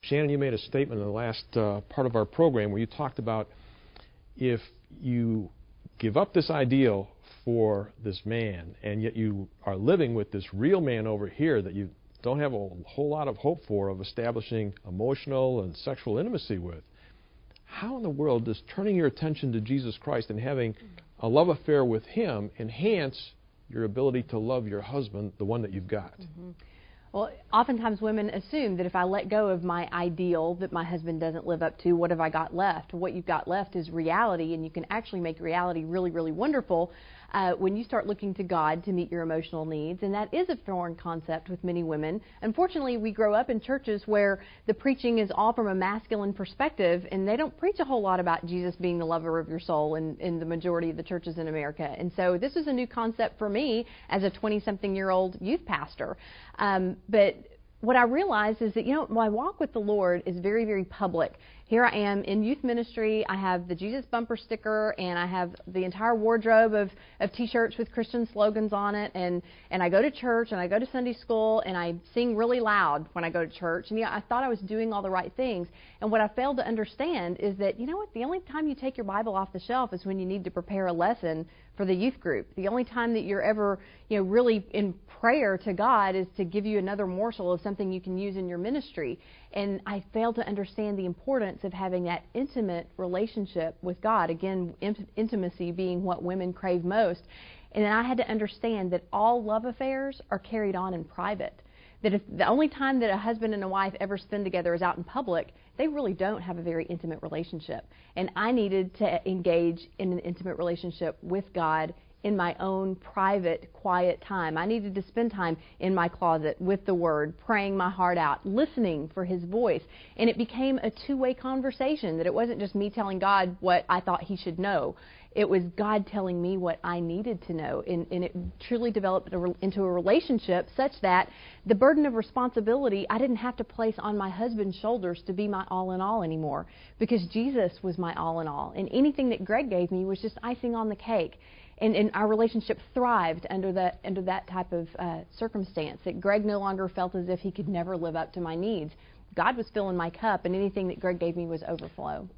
Shannon, you made a statement in the last part of our program where you talked about if you give up this ideal for this man and yet you are living with this real man over here that you don't have a whole lot of hope for of establishing emotional and sexual intimacy with, how in the world does turning your attention to Jesus Christ and having a love affair with Him enhance your ability to love your husband, the one that you've got? Mm-hmm. Well, oftentimes women assume that if I let go of my ideal that my husband doesn't live up to, what have I got left? What you've got left is reality, and you can actually make reality really, really wonderful when you start looking to God to meet your emotional needs, and that is a foreign concept with many women. Unfortunately, we grow up in churches where the preaching is all from a masculine perspective, and they don't preach a whole lot about Jesus being the lover of your soul in the majority of the churches in America. And so this is a new concept for me as a 20-something-year-old youth pastor. But what I realized is that, my walk with the Lord is very, very public. Here I am in youth ministry. I have the Jesus bumper sticker, and I have the entire wardrobe of T-shirts with Christian slogans on it. And I go to church, and I go to Sunday school, and I sing really loud when I go to church. And I thought I was doing all the right things. And what I failed to understand is that, the only time you take your Bible off the shelf is when you need to prepare a lesson for the youth group. The only time that you're ever, really in prayer to God is to give you another morsel of something you can use in your ministry. And I failed to understand the importance of having that intimate relationship with God. Again, intimacy being what women crave most. And then I had to understand that all love affairs are carried on in private. That if the only time that a husband and a wife ever spend together is out in public, they really don't have a very intimate relationship. And I needed to engage in an intimate relationship with God in my own private, quiet time. I needed to spend time in my closet with the Word, praying my heart out, listening for His voice. And it became a two-way conversation, that it wasn't just me telling God what I thought He should know. It was God telling me what I needed to know. And it truly developed into a relationship such that the burden of responsibility I didn't have to place on my husband's shoulders to be my all in all anymore, because Jesus was my all in all. And anything that Greg gave me was just icing on the cake. And our relationship thrived under that type of circumstance, that Greg no longer felt as if he could never live up to my needs. God was filling my cup, and anything that Greg gave me was overflow.